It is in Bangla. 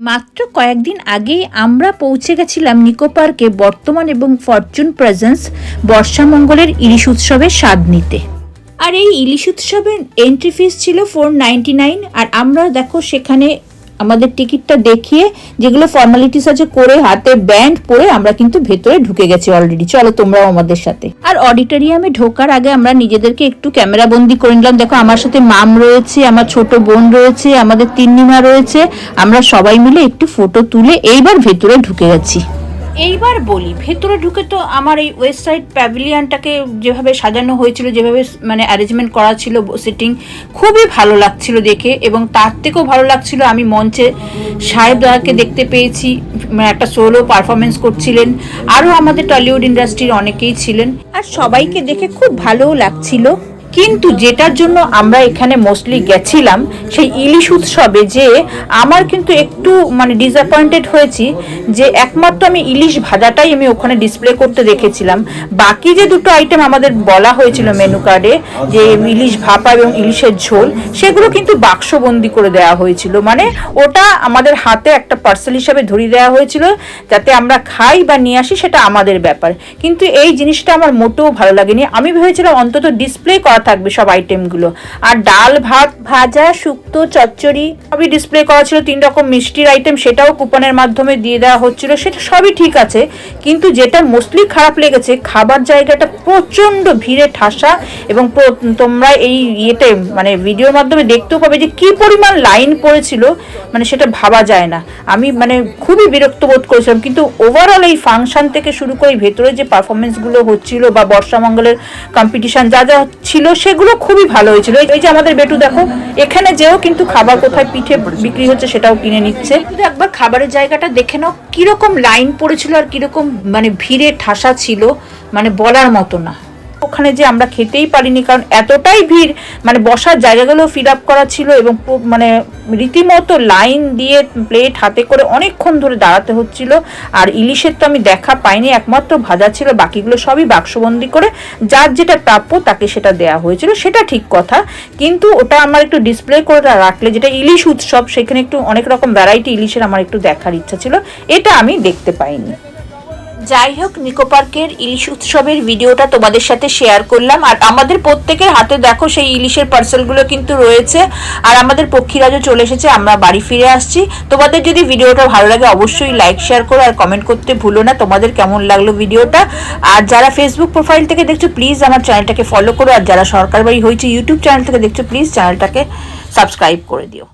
মাত্র কয়েকদিন আগেই আমরা পৌঁছে গেছিলাম নিকো পার্কে বর্তমান এবং ফরচুন প্রেজেন্স বর্ষামঙ্গলের ইলিশ উৎসবের স্বাদ নিতে। আর এই ইলিশ উৎসবের এন্ট্রি ফিস ছিল 499। আর আমরা দেখো সেখানে আমাদের টিকিটটা দেখিয়ে যেগুলো ফর্মালিটিস আছে করে হাতে ব্যান্ড পরে আমরা কিন্তু ভেতরে ঢুকে গেছি অলরেডি। চলো তোমরাও আমাদের সাথে। আর অডিটোরিয়ামে ঢোকার আগে আমরা নিজেদেরকে একটু ক্যামেরা বন্দি করে নিলাম। দেখো আমার সাথে মাম রয়েছে, আমার ছোট বোন রয়েছে, আমাদের তিন্নিমা রয়েছে। আমরা সবাই মিলে একটু ফটো তুলে এইবার ভেতরে ঢুকে গেছি। এইবার বলি, ভেতরে ঢুকে তো আমার এই ওয়েস্ট সাইড প্যাভিলিয়নটাকে যেভাবে সাজানো হয়েছিল, যেভাবে মানে অ্যারেঞ্জমেন্ট করা ছিল সিটিং, খুবই ভালো লাগছিল দেখে। এবং তার থেকেও ভালো লাগছিল আমি মঞ্চে সাহেব দাদাকে দেখতে পেয়েছি, মানে একটা সোলো পারফরমেন্স করছিলেন। আরও আমাদের টলিউড ইন্ডাস্ট্রির অনেকেই ছিলেন, আর সবাইকে দেখে খুব ভালোও লাগছিল। কিন্তু যেটার জন্য আমরা এখানে মোস্টলি গেছিলাম সেই ইলিশ উৎসবে, যে আমার কিন্তু একটু মানে ডিসঅ্যাপয়েন্টেড হয়েছি যে একমাত্র আমি ইলিশ ভাজাটাই আমি ওখানে ডিসপ্লে করতে দেখেছিলাম। বাকি যে দুটো আইটেম আমাদের বলা হয়েছিল মেনু কার্ডে, যে ইলিশ ভাপা এবং ইলিশের ঝোল, সেগুলো কিন্তু বাক্সবন্দি করে দেওয়া হয়েছিল। মানে ওটা আমাদের হাতে একটা পার্সেল হিসাবে ধরিয়ে দেওয়া হয়েছিল, যাতে আমরা খাই বা নিয়ে আসি সেটা আমাদের ব্যাপার। কিন্তু এই জিনিসটা আমার মোটেও ভালো লাগেনি। আমি ভেবেছিলাম অন্তত ডিসপ্লে করা থাকবে সব আইটেমগুলো। আর ডাল ভাত ভাজা শুক্তো চচ্চড়ি সবই ডিসপ্লে করা ছিল। 3 রকম মিষ্টির আইটেম সেটাও কুপনের মাধ্যমে দিয়ে দেওয়া হচ্ছিল, সেটা সবই ঠিক আছে। কিন্তু যেটা মোস্টলি খারাপ লেগেছে, খাবার জায়গাটা প্রচণ্ড ভিড়ে ঠাসা। এবং তোমরা এই ইয়েতে মানে ভিডিওর মাধ্যমে দেখতেও পাবে যে কি পরিমাণ লাইন পড়েছিল, মানে সেটা ভাবা যায় না। আমি মানে খুবই বিরক্ত বোধ করেছিলাম। কিন্তু ওভারঅল এই ফাংশন থেকে শুরু করে ভেতরে যে পারফরমেন্সগুলো হচ্ছিল বা বর্ষামঙ্গলের কম্পিটিশন যা যা ছিল সেগুলো খুবই ভালো হয়েছিল। এই যে আমাদের বেটু দেখো এখানে যেও কিন্তু খাবার কোথায় পিঠে বিক্রি হচ্ছে সেটাও কিনে নিচ্ছে। কিন্তু একবার খাবারের জায়গাটা দেখে নাও কিরকম লাইন পড়েছিল আর কিরকম মানে ভিড়ে ঠাসা ছিল, মানে বলার মতো না। ওখানে যে আমরা খেতেই পারিনি, কারণ এতটাই ভিড়, মানে বসার জায়গাগুলো ফিল আপ করা ছিল এবং মানে রীতিমতো লাইন দিয়ে প্লেট হাতে করে অনেকক্ষণ ধরে দাঁড়াতে হচ্ছিল। আর ইলিশের তো আমি দেখা পাইনি, একমাত্র ভাজা ছিল, বাকিগুলো সবই বাক্সবন্দি করে যার যেটা প্রাপ্য তাকে সেটা দেয়া হয়েছিল, সেটা ঠিক কথা। কিন্তু ওটা আমার একটু ডিসপ্লে করে রাখলে, যেটা ইলিশ উৎসব সেখানে একটু অনেক রকম ভ্যারাইটি ইলিশের আমার একটু দেখার ইচ্ছা ছিল, এটা আমি দেখতে পাইনি। যাই হোক, নিকো পার্কের ইলিশ উৎসবের ভিডিওটা তোমাদের সাথে শেয়ার করলাম। আর আমাদের প্রত্যেকের হাতে দেখো সেই ইলিশের পার্সেলগুলো কিন্তু রয়েছে। আর আমাদের পক্ষীরাজও চলে এসেছে, আমরা বাড়ি ফিরে আসছি। তোমাদের যদি ভিডিওটা ভালো লাগে অবশ্যই লাইক শেয়ার করো আর কমেন্ট করতে ভুলো না তোমাদের কেমন লাগলো ভিডিওটা। আর যারা ফেসবুক প্রোফাইল থেকে দেখছো প্লিজ আমার চ্যানেলটাকে ফলো করো। আর যারা সরকার বাড়ি হয়েছে ইউটিউব চ্যানেল থেকে দেখছো প্লিজ চ্যানেলটাকে সাবস্ক্রাইব করে দিও।